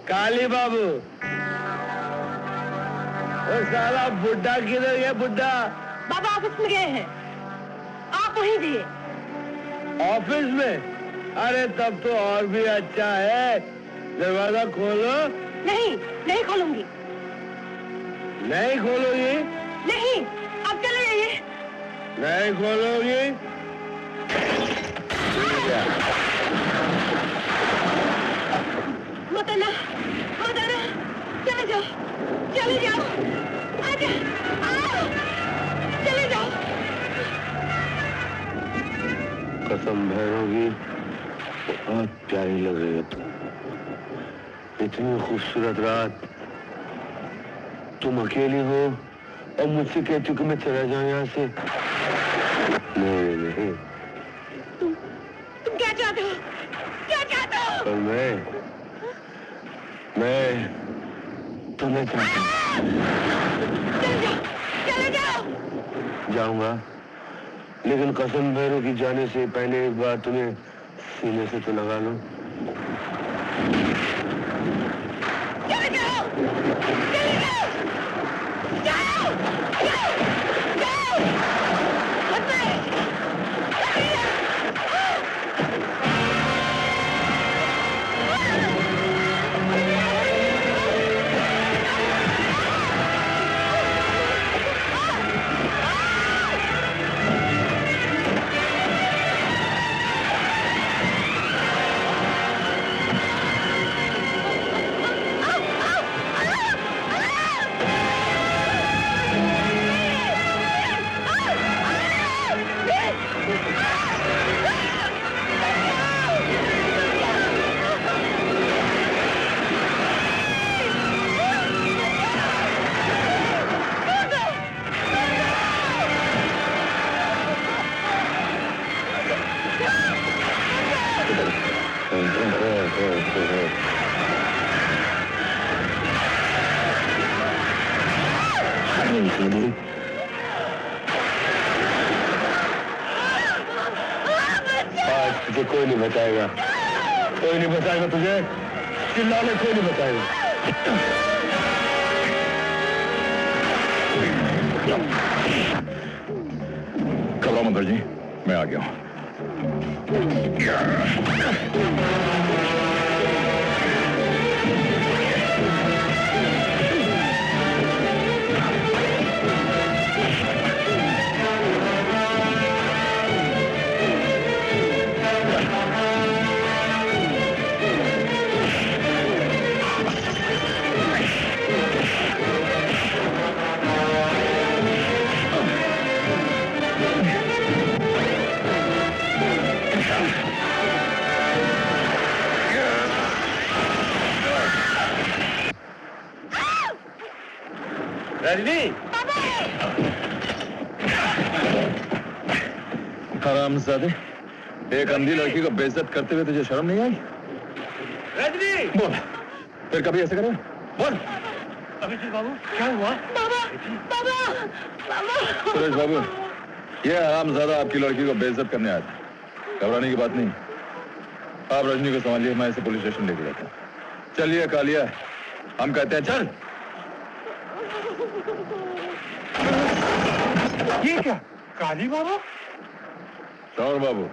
काली बाबू, वो साला बुड्ढा किधर गया? बुड्ढा बाबा ऑफिस में गए हैं, आप वहीं दिए। ऑफिस में? अरे तब तो और भी अच्छा है, दरवाजा खोलो। नहीं, नहीं खोलूंगी। नहीं खोलोगी? नहीं, आप चले जाइए। नहीं खोलोगी? मत आना, मत आना, चले जाओ, चले जाओ, आजा, आओ, चले जाओ। कसम भैरोगी, बहुत प्यारी लग रही है तुम। इतनी खूबसूरत रात, तुम अकेली हो और मुझसे कहती हो कि मैं चला जाऊं यहाँ से। नहीं नहीं, तुम क्या चाहते हो? क्या चाहते हो? और मैं तुम्हें चाहता हूँ। चले जाओ, चले जाओ। जाऊंगा, लेकिन कसम भैरों की जाने से पहले एक बार तुम्हें सीने से तो लगा लो। चले जाओ, चले जाओ, जाओ, जाओ, जाओ, मत आए, चले जाओ। आज तुझे कोई नहीं बताएगा, कोई नहीं बताएगा तुझे। चिल्ला ले, कोई नहीं बताएगा। घबराओ मत जी, मैं आ गया हूं। रजनी, हरामजादे, एक अंधी लड़की को बेइज्जत करते हुए तुझे शर्म नहीं आई? रजनी, बोल, फिर कभी ऐसे करे? बोल। अभिजीत बाबू, क्या हुआ? बाबा, बाबा, बाबा। सुरेश बाबू, ये हरामजादा आपकी लड़की को बेइज्जत करने आया था। घबराने की बात नहीं, आप रजनी को संभालिए, मैं इसे पुलिस स्टेशन लेके जाता हूँ। चलिए कालिया, हम कहते हैं चल। ये क्या? काली बाबू? शौर बाबू,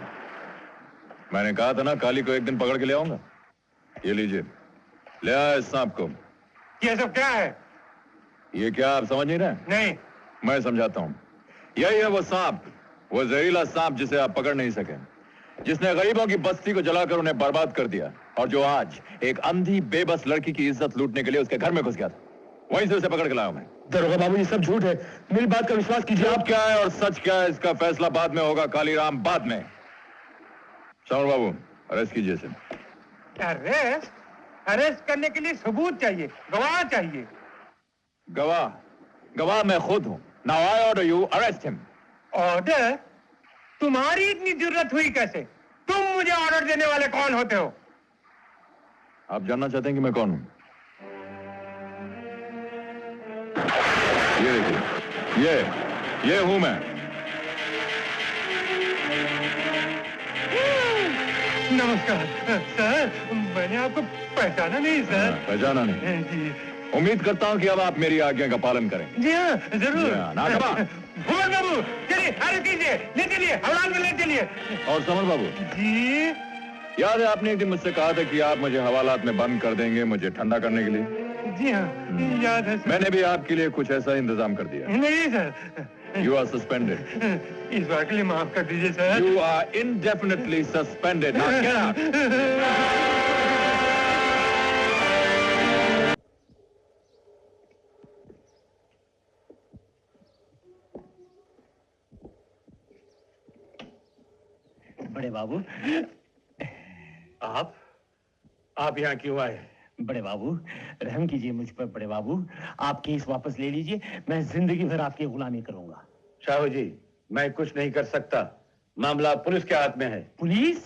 मैंने कहा था ना काली को एक दिन पकड़ के ले आऊंगा। ये लीजिए, ले आया इस सांप को। ये सब क्या है? ये क्या आप समझ नहीं रहे? नहीं। मैं समझाता हूँ। यही है वो सांप, वो जहरीला सांप जिसे आप पकड़ नहीं सके, जिसने गरीबों की बस्ती को जलाकर उन्हें बर्बाद कर दिया, और जो आज एक अंधी बेबस लड़की की इज्जत लूटने के लिए उसके घर में घुस गया था। वहीं से उसे पकड़ के लाया मैं। दरोगा बाबू, ये सब झूठ है, मेरी बात का विश्वास कीजिए। झूठ क्या है और सच क्या है, इसका फैसला बाद में होगा कालीराम, बाद में। श्याम बाबू, अरेस्ट कीजिए इसे। अरेस्ट? अरेस्ट करने के लिए सबूत चाहिए, गवाह चाहिए। गवाह? गवाह मैं खुद हूं। Now I order you arrest him. Order? तुम्हारी इतनी जरूरत हुई कैसे? तुम मुझे ऑर्डर देने वाले कौन होते हो? आप जानना चाहते हैं कि मैं कौन हूं? ये देखिए, ये हूं मैं। नमस्कार सर, मैंने आपको पहचाना नहीं सर। पहचाना नहीं? जी उम्मीद करता हूँ कि अब आप मेरी आज्ञा का पालन करें। जी हाँ जरूर। भुवन बाबू चलिए, अरे कीजिए, ले चलिए, हवलाल में ले चलिए। और समर बाबू जी याद है आपने एक दिन मुझसे कहा था कि आप मुझे हवालात में बंद कर देंगे मुझे ठंडा करने के लिए? जी हाँ याद है सर। मैंने भी आपके लिए कुछ ऐसा इंतजाम कर दिया। नहीं सर। You are suspended. इस बार के लिए माफ कर दीजिए sir. You are indefinitely suspended. बड़े बाबू, आप यहाँ क्यों आए? बड़े बाबू रहम कीजिए मुझ पर। बड़े बाबू आप केस वापस ले लीजिए, मैं जिंदगी भर आपकी गुलामी करूंगा। शाहू जी मैं कुछ नहीं कर सकता, मामला पुलिस के हाथ में है। पुलिस?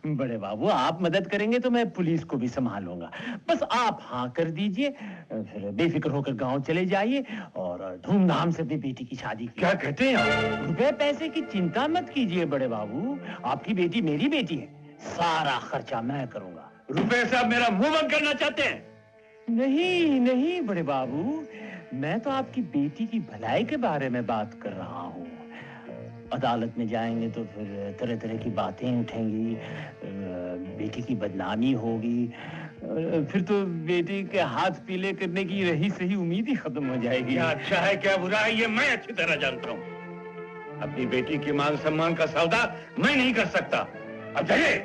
बड़े बाबू आप मदद करेंगे तो मैं पुलिस को भी संभालूंगा। बस आप हाँ कर दीजिए, फिर बेफिक्र होकर गांव चले जाइए और धूमधाम से अपनी बेटी की शादी की। क्या कहते हैं आप? रुपए पैसे की चिंता मत कीजिए बड़े बाबू, आपकी बेटी मेरी बेटी है, सारा खर्चा मैं करूंगा। रुपए से आप मेरा मुंह बंद करना चाहते हैं? नहीं नहीं बड़े बाबू, मैं तो आपकी बेटी की भलाई के बारे में बात कर रहा हूँ। अदालत में जाएंगे तो फिर तरह तरह की बातें उठेंगी, बेटी की बदनामी होगी, फिर तो बेटी के हाथ पीले करने की रही सही उम्मीद ही खत्म हो जाएगी। क्या अच्छा है क्या बुरा है ये मैं अच्छी तरह जानता हूँ। अपनी बेटी की मान सम्मान का सौदा मैं नहीं कर सकता। अब जाइए।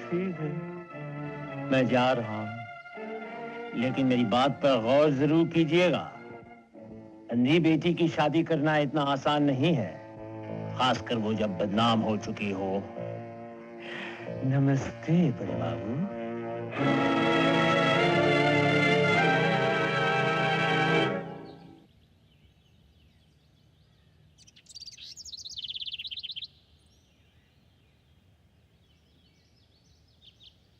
ठीक है मैं जा रहा हूँ, लेकिन मेरी बात पर गौर जरूर कीजिएगा। अंधी बेटी की शादी करना इतना आसान नहीं है, खासकर वो जब बदनाम हो चुकी हो। नमस्ते बड़े बाबू।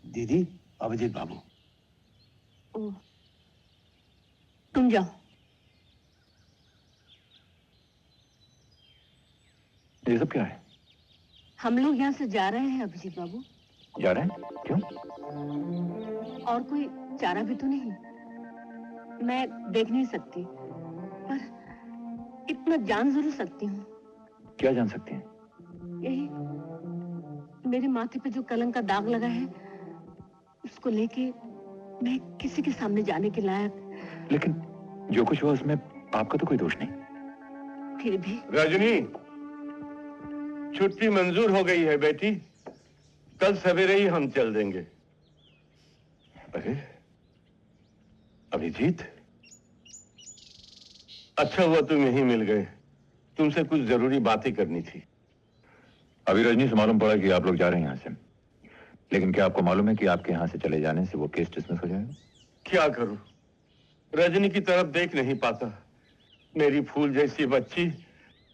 दीदी अभिजीत बाबू। ओ, तुम जाओ। ये सब क्या है? हम लोग यहाँ से जा रहे हैं अभिजीत बाबू। जा रहे हैं? क्यों? और कोई चारा भी तो नहीं। मैं देख नहीं सकती, पर इतना जान जरूर सकती हूँ। क्या जान सकते हैं? यही मेरे माथे पे जो कलंक का दाग लगा है, उसको लेके मैं किसी के सामने जाने के लायक। लेकिन जो कुछ हुआ उसमें आपका तो कोई दोष नहीं। फिर भी रजनी छुट्टी मंजूर हो गई है बेटी, कल सवेरे ही हम चल देंगे। अरे अभिजीत, अच्छा हुआ तुम यहीं मिल गए, तुमसे कुछ जरूरी बातें करनी थी। अभी रजनी से मालूम पड़ा कि आप लोग जा रहे हैं यहाँ से, लेकिन क्या आपको मालूम है कि आपके यहाँ से चले जाने से वो केस डिसमिस हो जाएगा? क्या करूं, रजनी की तरफ देख नहीं पाता। मेरी फूल जैसी बच्ची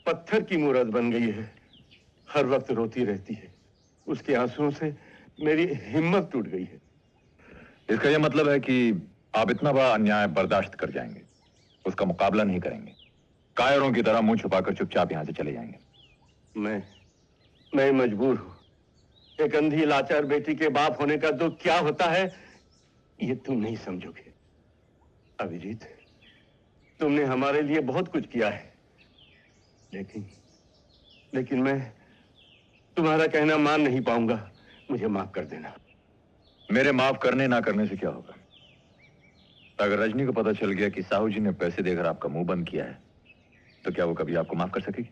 पत्थर की मूरत बन गई है, हर वक्त रोती रहती है। उसके आंसुओं से मेरी हिम्मत टूट गई है। इसका यह मतलब है कि आप इतना बड़ा अन्याय बर्दाश्त कर जाएंगे, उसका मुकाबला नहीं करेंगे, कायरों की तरह मुंह छुपाकर चुपचाप यहाँ से चले जाएंगे। मैं मजबूर हूं। एक अंधी लाचार बेटी के बाप होने का दुख क्या होता है ये तुम नहीं समझोगे। अभिजीत, तुमने हमारे लिए बहुत कुछ किया है, लेकिन मैं तुम्हारा कहना मान नहीं पाऊंगा। मुझे माफ कर देना। मेरे माफ करने ना करने से क्या होगा? अगर रजनी को पता चल गया कि साहू जी ने पैसे देकर आपका मुंह बंद किया है, तो क्या वो कभी आपको माफ कर सकेगी?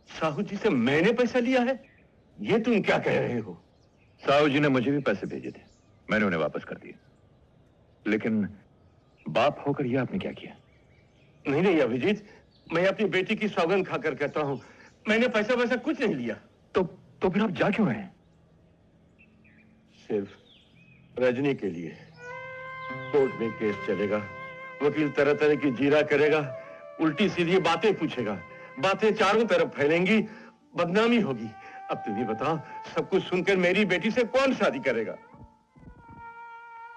साहू जी से मैंने पैसा लिया है? ये तुम क्या कह रहे हो? साहू जी ने मुझे भी पैसे भेजे थे, मैंने उन्हें वापस कर दिए। लेकिन बाप होकर यह आपने क्या किया? नहीं अभिजीत, मैं अपनी बेटी की सौगंध खाकर कहता हूं, मैंने पैसा वैसा कुछ नहीं लिया। तो फिर आप जा क्यों रहे हैं? सिर्फ रजनी के लिए। कोर्ट में केस चलेगा, वकील तरह तरह की जीरा करेगा, उल्टी सीधी बातें पूछेगा, बातें चारों तरफ फैलेंगी, बदनामी होगी। अब तुम ही बताओ, सब कुछ सुनकर मेरी बेटी से कौन शादी करेगा?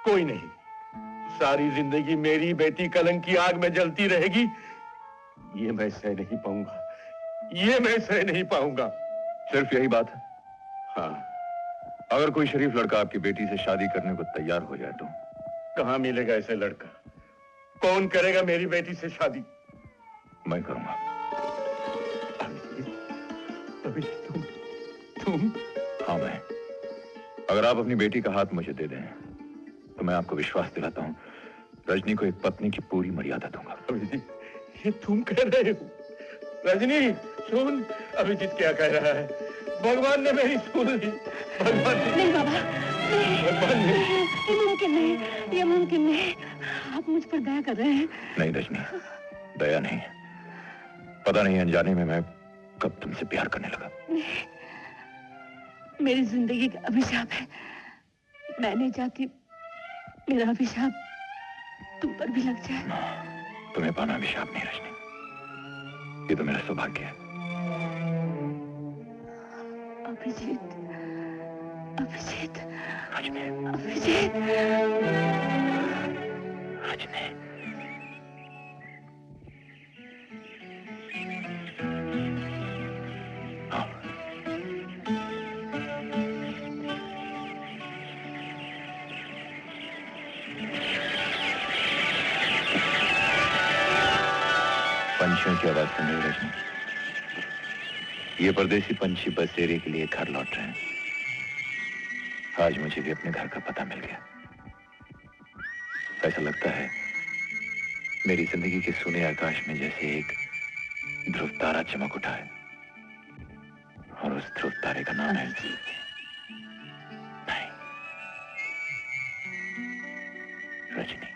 कोई नहीं। सारी जिंदगी मेरी बेटी कलंक की आग में जलती रहेगी। ये मैं सह नहीं पाऊंगा, ये मैं सह नहीं पाऊंगा। सिर्फ यही बात है? हाँ, अगर कोई शरीफ लड़का आपकी बेटी से शादी करने को तैयार हो जाए तो? कहां मिलेगा ऐसे लड़का? कौन करेगा मेरी बेटी से शादी? मैं करूंगा। अभी तुम? हाँ, मैं। अगर आप अपनी बेटी का हाथ मुझे दे दें तो मैं आपको विश्वास दिलाता हूं, रजनी को एक पत्नी की पूरी मर्यादा दूंगा। अभिजीत, ये तुम कह रहे हो? रजनी सुन, अभिजीत क्या कह रहा है? भगवान ने मेरी सुन ली। भगवान ने। नहीं बाबा, भगवान ने। ये मुमकिन नहीं, ये मुमकिन नहीं। आप मुझ पर दया कर रहे हैं। नहीं रजनी, दया नहीं। पता नहीं अनजाने में मैं कब तुमसे प्यार करने लगा। मेरी जिंदगी का अभिशाप है। मैं नहीं चाहती मेरा अभिशाप तुम पर भी लग जाए। तुम्हें पाना अभिशाप नहीं रजनी, ये तो मेरा सौभाग्य है। अभिजीत, अभिजीत, रजनी, अभिजीत, रजनी। हाँ। पंछियों की आवाज सुन रही रजनी? ये परदेसी पंछी बसेरे के लिए घर लौट रहे हैं। आज मुझे भी अपने घर का पता मिल गया। ऐसा लगता है मेरी जिंदगी के सूने आकाश में जैसे एक ध्रुव तारा चमक उठा है, और उस ध्रुव तारे का नाम है नहीं, रजनी।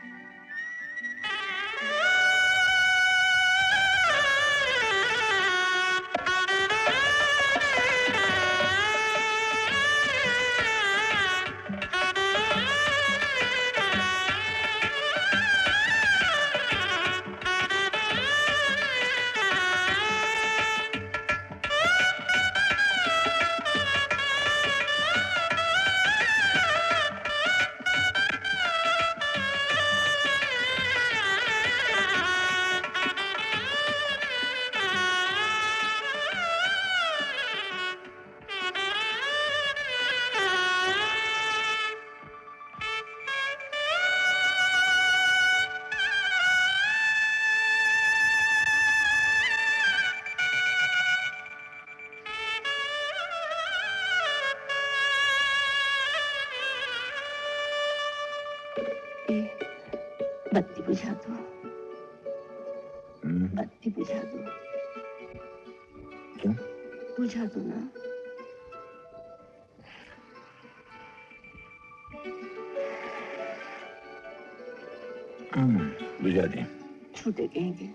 बत्ती बुझा दो, बत्ती बुझा दो। क्यों? बुझा दो ना। बुझा दी। छूटे कहेंगे,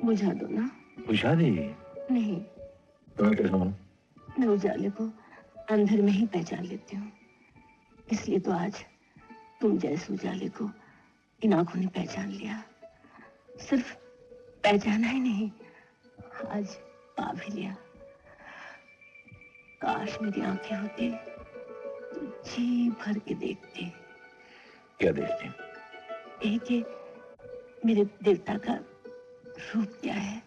बुझा दो ना। बुझा दी? नहीं, तुम्हें कैसे मालूम? मैं उजाले को अंधेर में ही पहचान लेती हूँ। इसलिए तो आज तुम जैसे उजाले को इन आंखों ने पहचान लिया। सिर्फ पहचाना ही नहीं, आज पा भी लिया। काश मेरी आंखें होती तो जी भर के देखते। क्या देखते? यही कि मेरे देवता का रूप क्या है।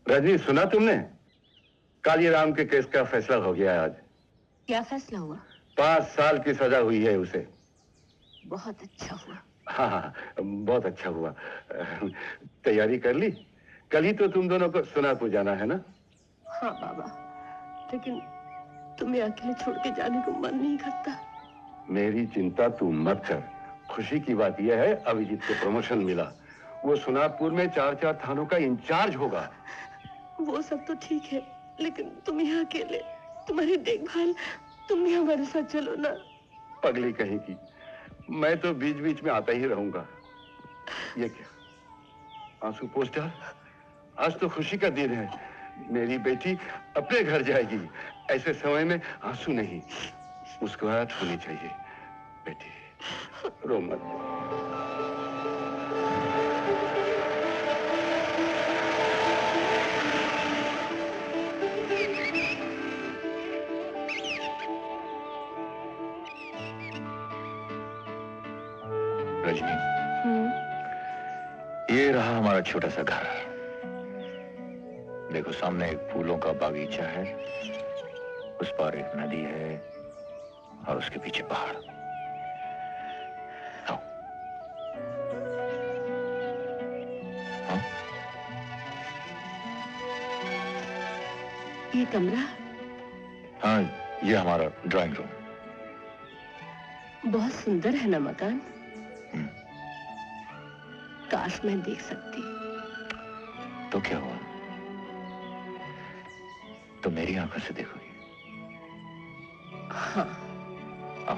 रजनी, सुना तुमने? कालीराम के केस का फैसला हो गया आज। क्या फैसला हुआ? 5 साल की सजा हुई है उसे। बहुत अच्छा हुआ। हाँ, बहुत अच्छा हुआ। तैयारी कर ली? कल ही तो तुम दोनों को सोनापुर जाना है ना? हाँ बाबा, लेकिन तुम्हें अकेले छोड़ के जाने को मन नहीं करता। मेरी चिंता तू मत कर। खुशी की बात यह है, अभिजीत को प्रमोशन मिला। वो सोनापुर में 4 थानों का इंचार्ज होगा। वो सब तो ठीक है, लेकिन तुम यहाँ अकेले, तुम्हारी देखभाल, तुम भी हमारे साथ चलो ना। पगली कहीं की, मैं तो बीच बीच में आता ही रहूंगा। ये क्या, आंसू पोंछ डाल? आज तो खुशी का दिन है। मेरी बेटी अपने घर जाएगी। ऐसे समय में आंसू नहीं, मुस्कुराहट होनी चाहिए। बेटी रो मत। रजनी, ये रहा हमारा छोटा सा घर। देखो सामने एक फूलों का बागीचा है, उस पार एक नदी है और उसके पीछे पहाड़। आओ। हाँ? ये कमरा हाँ, ये हमारा ड्राइंग रूम। बहुत सुंदर है ना मकान। काश मैं देख सकती। तो क्या हुआ, तो मेरी आंखों से देखोगी? हाँ। आओ।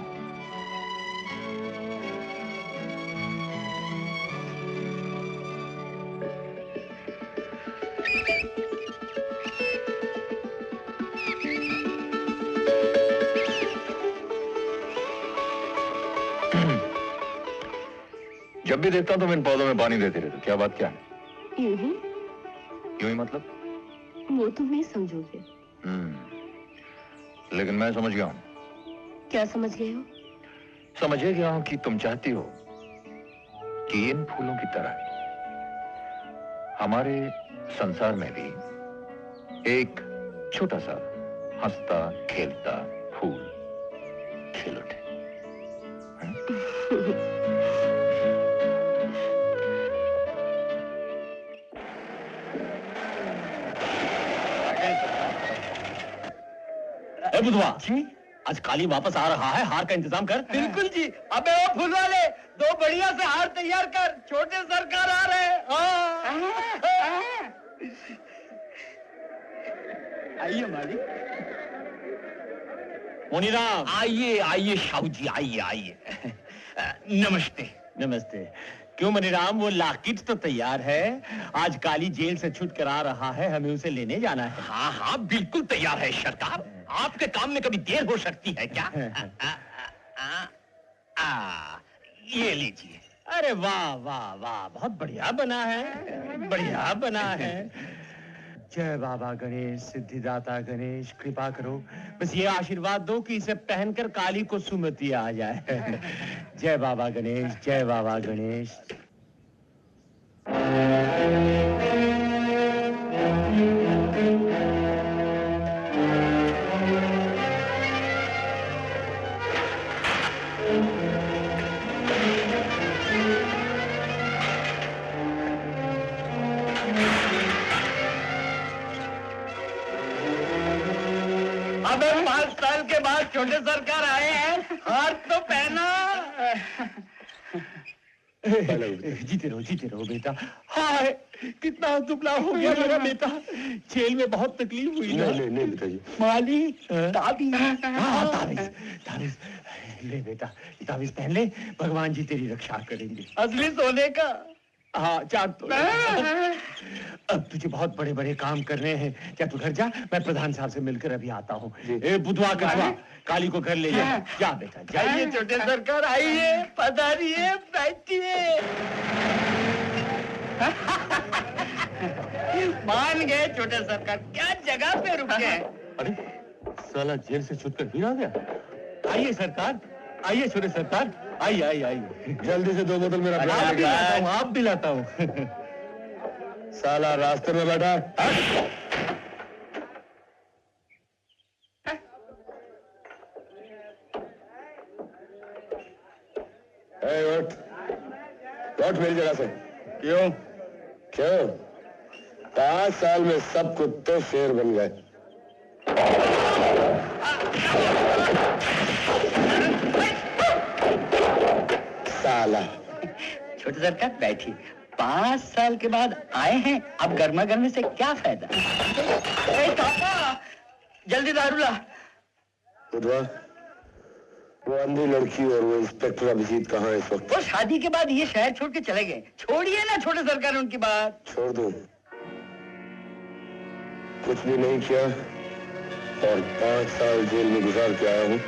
जब भी देखता हूं तुम इन पौधों में पानी देते रहते हो, क्या बात क्या है? यूं ही। यूं ही मतलब? वो तुम नहीं समझोगे। लेकिन मैं समझ गया हूं। क्या समझ गए हो? समझ गया हूं कि तुम चाहती हो कि इन फूलों की तरह हमारे संसार में भी एक छोटा सा हंसता खेलता फूल खिल उठे। बुधवा जी, आज काली वापस आ रहा है, हार का इंतजाम कर। बिल्कुल जी। अबे वो फूल वाले, दो बढ़िया से हार तैयार कर, छोटे सरकार आ रहे हैं। आइए मालिक। मोनीराम। आइए आइए शाहू जी, आइए आइए। नमस्ते। नमस्ते। क्यों मनीराम, वो लाकिट तो तैयार है, आज काली जेल से छूट कर आ रहा है, हमें उसे लेने जाना है। हाँ हाँ बिल्कुल तैयार है सरकार। आपके काम में कभी देर हो सकती है क्या? ये लीजिए। अरे वाह वाह वाह, बहुत बढ़िया बना है, बढ़िया बना है। जय बाबा गणेश, सिद्धिदाता गणेश, कृपा करो, बस ये आशीर्वाद दो कि इसे पहनकर काली को सुमति आ जाए। जय बाबा गणेश, जय बाबा गणेश। अबे 5 साल के बाद छोटे सरकार आए हैं, हार तो पहना। जीते रहो बेटा। हाय, कितना दुबला हो गया मेरा बेटा, जेल में बहुत तकलीफ हुई ना। नहीं पिताजी। मालिक, ताबीज। हाँ, ताबीज ले बेटा, ताबीज पहन ले, भगवान जी तेरी रक्षा करेंगे। असली सोने का। हाँ, चार तो। अब तुझे बहुत बड़े बड़े काम करने हैं, क्या तू घर जा, मैं प्रधान साहब से मिलकर अभी आता हूँ। बुधवा कछुआ, काली को घर ले जा बेटा, जाइए छोटे सरकार, आइए, पधारिए, बैठिए। मान गए छोटे सरकार, क्या जगह पे रुके। अरे साला जेल से छूटकर फिर आ गया। आइए सरकार, आइए छोटे सरकार, आइए। जल्दी से 2 बोतल मेरा आप भी लाता हूँ। साला रास्ते में बैठा। उठ मेरी जगह से। क्यों 5 साल में सब कुत्ते शेर बन गए। साला। छोटे सरकार बैठिए, 5 साल के बाद आए हैं, अब गर्मा गर्मी से क्या फायदा। पापा जल्दी दारू ला। बुधवा, वो अंधी लड़की और वो इंस्पेक्टर अभिजीत कहाँ है इस वक्त? वो शादी के बाद ये शहर छोड़ के चले गए। छोड़िए ना छोटे सरकार उनकी बात। छोड़ दूं? कुछ भी नहीं किया और 5 साल जेल में गुजार के आया हूं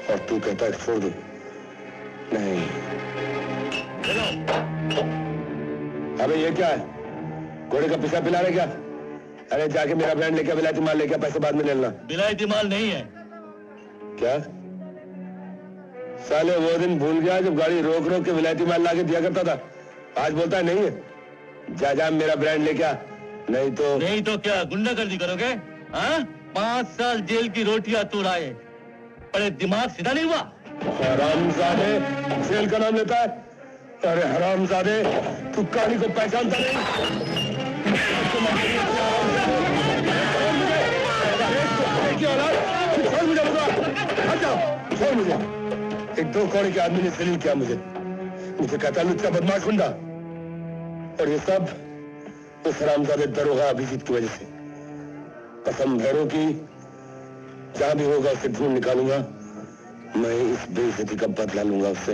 और तू कहता है छोड़ दूं? नहीं। अबे ये क्या है? घोड़े का पिसा पिला रहे क्या? अरे जाके मेरा ब्रांड लेके विलायती माल लेके पैसे बाद में ले लेना। विलायती माल नहीं है। क्या साले वो दिन भूल गया जब गाड़ी रोक के विलायती माल लाके दिया करता था? आज बोलता है नहीं है। जा मेरा ब्रांड लेके आ, नहीं तो क्या गुंडागर्दी करोगे? हाँ? 5 साल जेल की रोटियां तू लाए, बड़े दिमाग सीधा नहीं हुआ? हरामजादे, जेल का नाम लेता है? अरे हरामजादे, तू कहानी को पहचानता नहीं? छोड़ मुझे, हट जाओ, छोड़ मुझे। एक 2 कौड़ी के आदमी ने जलील किया मुझे कहता लुच्चा बदमाश गुंडा, और ये सब उस हरामजादे दरोगा अभिजीत की वजह से। कसम भैरों की, जहां भी होगा उसे ढूंढ निकालूंगा। मैं इस बेइज्जती का बदला लूंगा उससे।